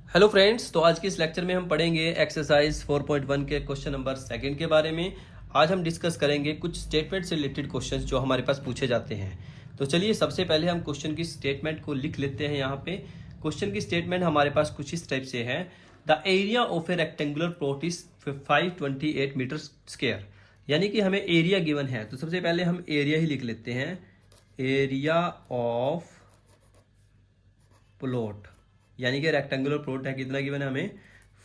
Hello friends, तो आज के इस लेक्चर में हम पढ़ेंगे एक्सरसाइज 4.1 के क्वेश्चन नंबर सेकंड के बारे में। आज हम डिस्कस करेंगे कुछ स्टेटमेंट से रिलेटेड क्वेश्चंस जो हमारे पास पूछे जाते हैं। तो चलिए सबसे पहले हम क्वेश्चन की स्टेटमेंट को लिख लेते हैं। यहाँ पे क्वेश्चन की स्टेटमेंट हमारे पास कुछ इस टाइप से है। The area of a rectangular plot is 528 metre square, यानी कि हमें एरिया गिवन है। तो सबसे पहले हम एरिया ही लिख लेते हैं। एरिया ऑफ प्लॉट यानी कि रेक्टेंगुलर प्लॉट है, कितना गिवन है हमें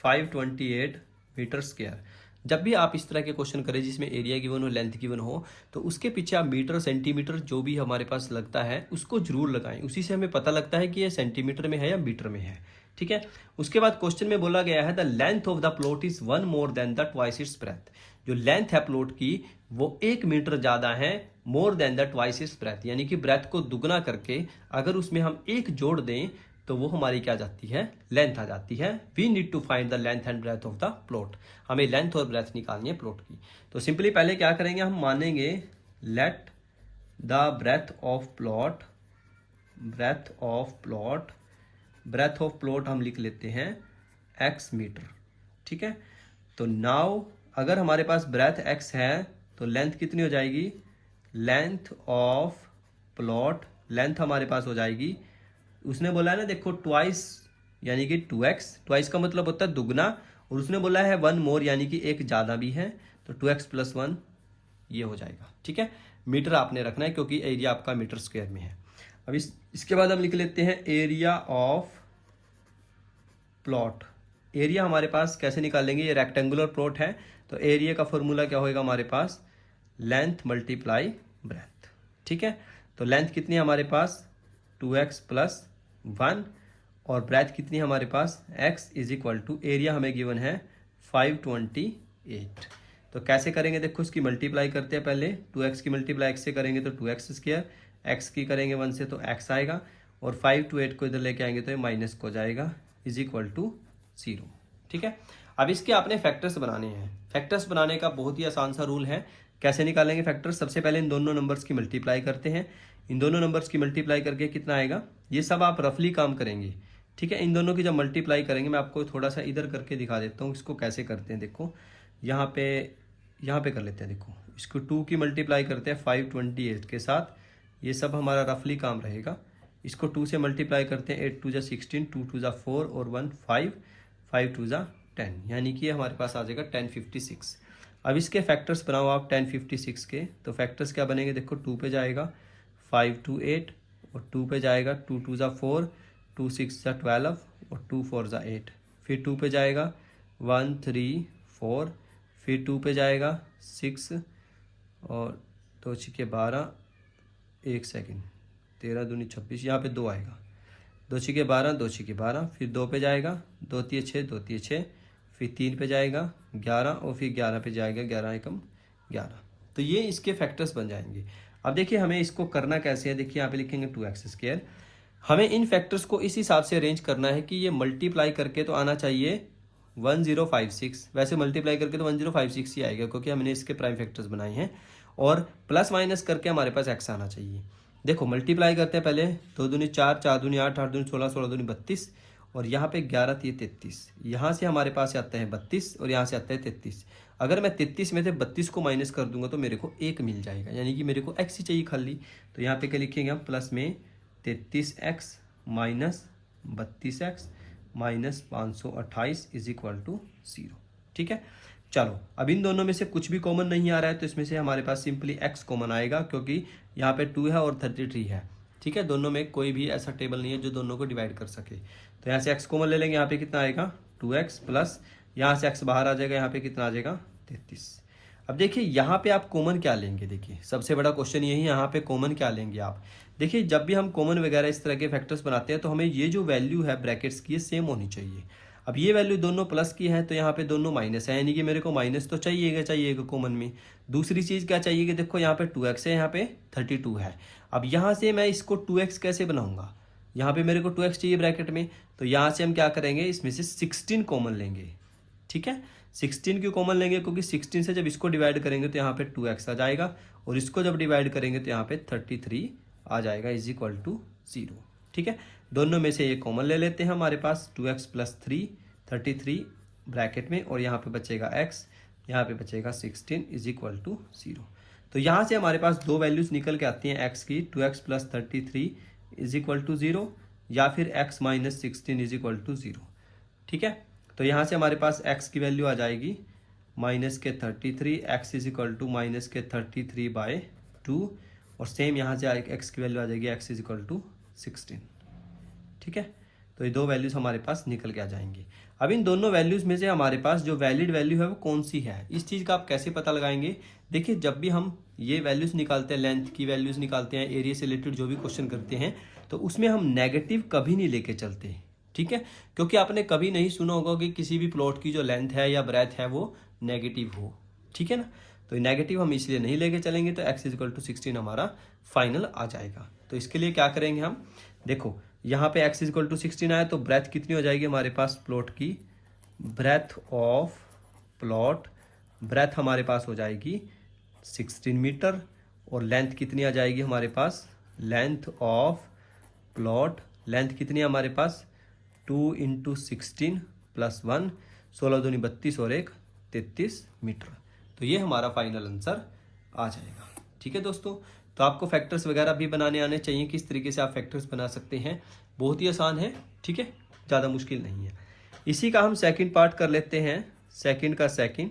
528 मीटर स्क्वायर। जब भी आप इस तरह के क्वेश्चन करें जिसमें एरिया गिवन हो, लेंथ गिवन हो, तो उसके पीछे आप मीटर सेंटीमीटर जो भी हमारे पास लगता है उसको जरूर लगाएं। उसी से हमें पता लगता है कि ये सेंटीमीटर में है या मीटर में है। ठीक है। उसके बाद क्वेश्चन में बोला गया है the length of the plot is 1 more than the twice its breath. जो लेंथ है प्लॉट की वो 1 मीटर ज्यादा है, more than the twice its breath, यानी कि ब्रेथ को दुगना करके अगर उसमें हम 1 जोड़ दें तो वो हमारी क्या जाती है, लेंथ आ जाती है। We need to find the length and breadth of the plot. हमें लेंथ और ब्रेथ निकालनी है प्लॉट की। तो सिंपली पहले क्या करेंगे, हम मानेंगे let the breadth of plot, breadth of plot, breadth of plot हम लिख लेते हैं x मीटर। ठीक है। तो नाउ अगर हमारे पास ब्रेथ x है तो लेंथ कितनी हो जाएगी, लेंथ ऑफ प्लॉट, लेंथ हमारे पास हो जाएगी, उसने बोला है ना देखो ट्वाइस यानी कि 2x, ट्वाइस का मतलब होता है दुगना, और उसने बोला है 1 मोर यानी कि एक ज्यादा भी है, तो 2x + 1 ये हो जाएगा। ठीक है। मीटर आपने रखना है क्योंकि एरिया आपका मीटर स्क्वायर में है। अब इसके बाद हम लिख लेते हैं एरिया ऑफ प्लॉट। एरिया हमारे पास कैसे निकालेंगे, ये रेक्टेंगुलर प्लॉट है तो एरिया का फॉर्मूला क्या होगा हमारे पास, लेंथ मल्टीप्लाई ब्रेथ। ठीक है। तो लेंथ कितनी है हमारे पास 2x + 1 और ब्रेथ कितनी है हमारे पास x = एरिया हमें गिवन है 528। तो कैसे करेंगे देखो, इसकी मल्टीप्लाई करते हैं। पहले 2x की मल्टीप्लाई x से करेंगे तो 2x², x की करेंगे 1 से तो x आएगा, और 5 to 8 को इधर लेके आएंगे तो ये माइनस को जाएगा =0। ठीक है। अब इसके आपने फैक्टर्स बनाने हैं। फैक्टर्स बनाने का बहुत ही आसान सा रूल है। कैसे निकालेंगे फैक्टर्स, सबसे पहले इन दोनों नंबर्स की मल्टीप्लाई करते हैं। इन दोनों नंबर्स की मल्टीप्लाई करके कितना आएगा, ये सब आप रफली काम करेंगे। ठीक है। इन दोनों की जब मल्टीप्लाई करेंगे, मैं आपको थोड़ा सा इधर करके दिखा देता हूँ इसको कैसे करते हैं। देखो यहाँ पे कर लेते हैं। देखो इसको 2 की मल्टीप्लाई करते हैं 528 के साथ, ये सब हमारा रफली काम रहेगा। इसको 2 से मल्टीप्लाई करते हैं 8 × 2 = 16, 2 × 2 = 4 और 1 5, 5 × 2 = 10, यानी कि हमारे पास आ जाएगा 1056। अब इसके फैक्टर्स बनाओ आप 1056 के, तो फैक्टर्स क्या बनेंगे देखो, 2 पे जाएगा 5 to 8 और 2 पे जाएगा 2 × 2 = 4, 2 × 6 = 12 और 2 × 4 = 8। फिर 2 पे जाएगा 1 3 4, फिर 2 पे जाएगा 6 और 2 × 12, 1 सेकेंड 13 दूनी 26, यहाँ पे 2 आएगा, 2 × 12, 2 × 12, फिर 2 पे जाएगा 2 × 6, 2 × 6, फिर 3 पे जाएगा 11 और फिर 11 पे जाएगा 11 × 11। तो ये इसके फैक्टर्स बन जाएंगे। अब देखिए हमें इसको करना कैसे है, देखिए यहाँ पे लिखेंगे 2x²। हमें इन फैक्टर्स को इस हिसाब से अरेंज करना है कि ये मल्टीप्लाई करके तो आना चाहिए 1056, वैसे मल्टीप्लाई करके तो 1056 ही आएगा क्योंकि हमने इसके प्राइम फैक्टर्स बनाए हैं, और प्लस माइनस करके हमारे पास x आना चाहिए। देखो मल्टीप्लाई करते हैं पहले, 2 दूनी 4, 4 दूनी 8, 8 दूनी 16, 16 दूनी 32, और यहाँ पे 11 × 33, यहाँ से हमारे पास आता है 32 और यहाँ से आता है 33। अगर मैं 33 में से 32 को माइनस कर दूंगा तो मेरे को 1 मिल जाएगा, यानी कि मेरे को x ही चाहिए खाली। तो यहाँ पे क्या लिखेंगे हम, प्लस में 33x माइनस 32x माइनस 528 = 0। ठीक है। चलो अब इन दोनों में से कुछ भी कॉमन नहीं आ रहा है तो इसमें से हमारे पास सिंपली x कॉमन आएगा क्योंकि यहाँ पे 2 है और 33 है। ठीक है। दोनों में कोई भी ऐसा टेबल नहीं है जो दोनों को डिवाइड कर सके, तो यहाँ से x कॉमन ले लेंगे। यहाँ पे कितना आएगा 2x प्लस यहाँ से x बाहर आ जाएगा, यहाँ पे कितना आ जाएगा 33। अब देखिए यहाँ पे आप कॉमन क्या लेंगे, देखिए सबसे बड़ा क्वेश्चन यही है, यहाँ पे कॉमन क्या लेंगे आप। देखिए जब भी हम कॉमन वगैरह इस तरह के फैक्टर्स बनाते हैं तो हमें ये जो वैल्यू है ब्रैकेट्स की, ये सेम होनी चाहिए। अब ये वैल्यू दोनों प्लस की है तो यहाँ पे दोनों माइनस है, यानी कि मेरे को माइनस तो चाहिएगा कॉमन में। दूसरी चीज़ क्या चाहिए कि देखो यहाँ पे 2x है, यहाँ पे 32 है। अब यहाँ से मैं इसको 2x कैसे बनाऊंगा, यहाँ पे मेरे को 2x चाहिए ब्रैकेट में, तो यहाँ से हम क्या करेंगे, इसमें से 16 कॉमन लेंगे। ठीक है। 16 क्यों कॉमन लेंगे, क्योंकि 16 से जब इसको डिवाइड करेंगे तो यहाँ पे 2x आ जाएगा, और इसको जब डिवाइड करेंगे तो यहाँ पे 33 आ जाएगा =0। ठीक है। दोनों में से ये कॉमन ले लेते हैं हमारे पास 2x प्लस 3 33 ब्रैकेट में, और यहाँ पे बचेगा x, यहाँ पे बचेगा 16 इज इक्वल टू 0। तो यहाँ से हमारे पास दो वैल्यूज निकल के आती हैं x की, 2x plus 33 is equal to 0 या फिर x minus 16 is equal to 0। ठीक है, तो यहाँ से हमारे पास x की वैल्यू आ जाएगी माइनस के 33, x is equal to minus के 33/2, और सेम यहाँ से x की वैल्यू आ जाएगी x इज इक्वल टू 16। ठीक है, तो ये दो वैल्यूज हमारे पास निकल के आ जाएंगी। अब इन दोनों वैल्यूज में से हमारे पास जो वैलिड वैल्यू है वो कौन सी है, इस चीज़ का आप कैसे पता लगाएंगे। देखिए, जब भी हम ये वैल्यूज निकालते हैं, लेंथ की वैल्यूज निकालते हैं, एरिया से रिलेटेड जो भी क्वेश्चन करते हैं, तो उसमें हम नेगेटिव कभी नहीं लेके चलते। ठीक है, क्योंकि आपने कभी नहीं सुना होगा कि किसी भी प्लॉट की जो लेंथ है या ब्रेथ है वो नेगेटिव हो। ठीक है ना, तो नेगेटिव हम इसलिए नहीं लेके चलेंगे, तो x इज इक्वल टू 16 हमारा फाइनल आ जाएगा। तो इसके लिए क्या करेंगे हम, देखो यहाँ पे x इज इक्वल टू 16 आया, तो ब्रेथ कितनी हो जाएगी हमारे पास प्लॉट की, ब्रेथ ऑफ प्लॉट, ब्रेथ हमारे पास हो जाएगी 16 मीटर, और लेंथ कितनी आ जाएगी हमारे पास, लेंथ ऑफ प्लॉट, लेंथ कितनी है हमारे पास 2 इंटू 16 प्लस 1, 16 दूनी 32 और 1 33 मीटर। तो ये हमारा फाइनल आंसर आ जाएगा। ठीक है दोस्तों, तो आपको फैक्टर्स वगैरह भी बनाने आने चाहिए, किस तरीके से आप फैक्टर्स बना सकते हैं, बहुत ही आसान है। ठीक है, ज़्यादा मुश्किल नहीं है। इसी का हम सेकंड पार्ट कर लेते हैं, सेकंड का सेकंड।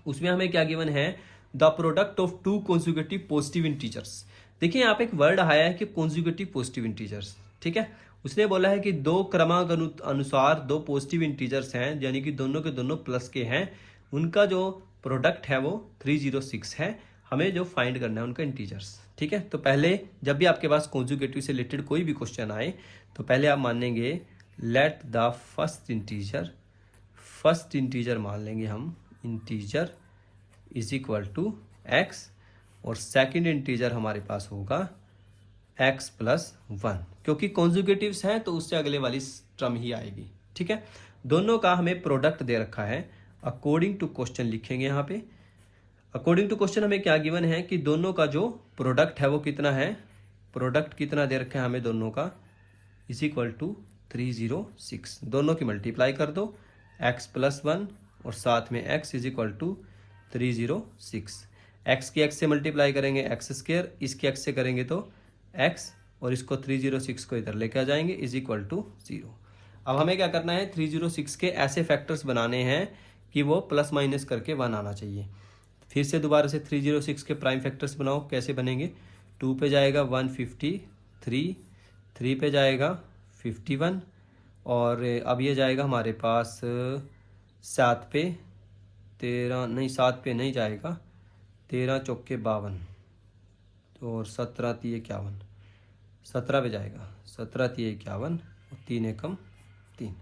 उसमें हमें क्या गिवन है, the product of two conjugative positive integers. देखिए यहाँ पे एक वर्ड आया है कि कॉन्जुगेटिव पॉजिटिव इंटीजर्स। ठीक है, उसने बोला है कि दो क्रमांक अनुसार दो पॉजिटिव इंटीजर्स हैं, यानी कि दोनों के दोनों प्लस के हैं, उनका जो प्रोडक्ट है वो 306 है। हमें जो फाइंड करना है उनका इंटीजर्स। ठीक है, तो पहले जब भी आपके पास कॉन्जुगेटिव से रिलेटेड कोई भी क्वेश्चन आए, तो पहले आप मानेंगे लेट द फर्स्ट इंटीजर मान लेंगे हम, integer is equal to x, और सेकंड इंटीजर हमारे पास होगा x प्लस 1, क्योंकि कॉन्जुगेटिव्स हैं तो उससे अगले वाली टर्म ही आएगी। ठीक है, दोनों का हमें प्रोडक्ट दे रखा है, अकॉर्डिंग टू क्वेश्चन लिखेंगे यहाँ पे। अकॉर्डिंग टू क्वेश्चन हमें क्या गिवन है कि दोनों का जो प्रोडक्ट है वो कितना है, प्रोडक्ट कितना दे रखा है हमें दोनों का, इज इक्वल टू 306। दोनों की मल्टीप्लाई कर दो, x प्लस 1 और साथ में x is equal to 306। x की x से मल्टीप्लाई करेंगे x स्क्वायर, इसकी x से करेंगे तो x, और इसको 306 को इधर लेके आ जाएंगे इज इक्वल टू 0। अब हमें क्या करना है, 306 के ऐसे फैक्टर्स बनाने हैं कि वो प्लस माइनस करके 1 आना चाहिए। फिर से दोबारा से 306 के प्राइम फैक्टर्स बनाओ, कैसे बनेंगे, 2 पे जाएगा 153, 3 पे जाएगा 51, और अब ये जाएगा हमारे पास 7 पे 13, नहीं 7 पे नहीं जाएगा, 13 चौके 52, और 17 3 51, 17 पे जाएगा, 17 3 51 और 3 एकम 3।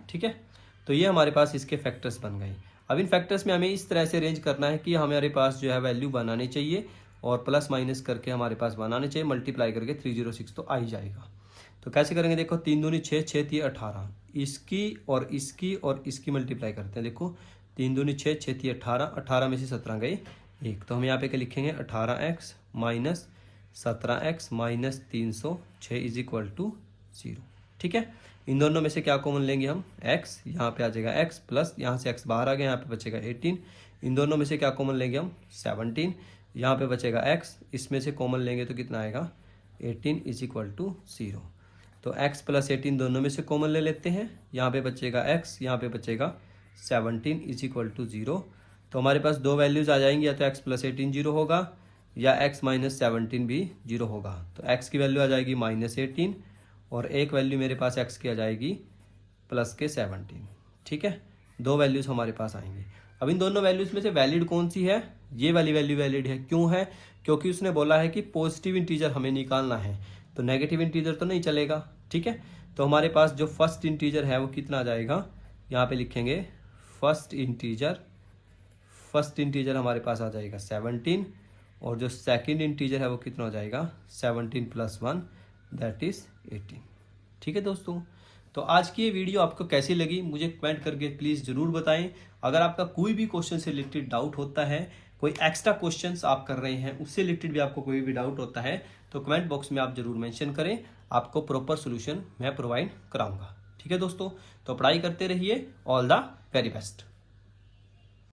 ठीक है, तो ये हमारे पास इसके फैक्टर्स बन गए। अब इन फैक्टर्स में हमें इस तरह से अरेंज करना है कि हमारे पास जो है वैल्यू बनानी चाहिए, और प्लस माइनस करके हमारे पास बनाने चाहिए, मल्टीप्लाई करके 306 तो आ ही जाएगा। तो कैसे करेंगे, देखो 3 दूनी 6, 6 3 18, इसकी और इसकी मल्टीप्लाई करते हैं। देखो 3 दूनी 6, 6 3 18, 18 में से 17 गए 1, तो हम यहाँ पे क्या लिखेंगे, 18x minus 17x minus 306 is equal to 0। ठीक है, इन दोनों में से क्या कॉमन लेंगे हम, x, यहाँ पे आ जाएगा x प्लस, यहाँ से x बाहर आ गया, यहाँ पे बचेगा 18, इन दोनों में से क्या कॉमन लेंगे हम, 17, यहाँ पे बचेगा x, इसमें से कॉमन लेंगे तो कितना आएगा, 18 इज इक्वल टू 0। तो x प्लस 18 दोनों में से कॉमन ले लेते हैं, यहाँ पे बचेगा x, यहाँ पे बचेगा 17 इज इक्वल टू 0। तो हमारे पास दो वैल्यूज आ जाएंगी, या तो x प्लस 18 0 होगा, या x माइनस 17 भी 0 होगा। तो x की वैल्यू आ जाएगी माइनस 18, और एक वैल्यू मेरे पास x की आ जाएगी प्लस के 17। ठीक है, दो वैल्यूज हमारे पास आएंगी। अब इन दोनों वैल्यूज में से वैलिड कौन सी है, ये वाली वैल्यू वैलिड है। क्यों है, क्योंकि उसने बोला है कि पॉजिटिव इंटीजर हमें निकालना है, तो नेगेटिव इंटीजर तो नहीं चलेगा। ठीक है, तो हमारे पास जो फर्स्ट इंटीजर है वो कितना आ जाएगा, यहाँ पे लिखेंगे फर्स्ट इंटीजर हमारे पास आ जाएगा 17, और जो सेकंड इंटीजर है वो कितना हो जाएगा, 17 प्लस 1 दैट इज 18। ठीक है दोस्तों, तो आज की ये वीडियो आपको कैसी लगी मुझे कमेंट करके प्लीज़ ज़रूर बताएं। अगर आपका कोई भी क्वेश्चन से रिलेटेड डाउट होता है, कोई एक्स्ट्रा क्वेश्चंस आप कर रहे हैं, उससे रिलेटेड भी आपको कोई भी डाउट होता है, तो कमेंट बॉक्स में आप ज़रूर मेंशन करें। आपको प्रॉपर सोल्यूशन मैं प्रोवाइड कराऊंगा। ठीक है दोस्तों, तो पढ़ाई करते रहिए। All the very best.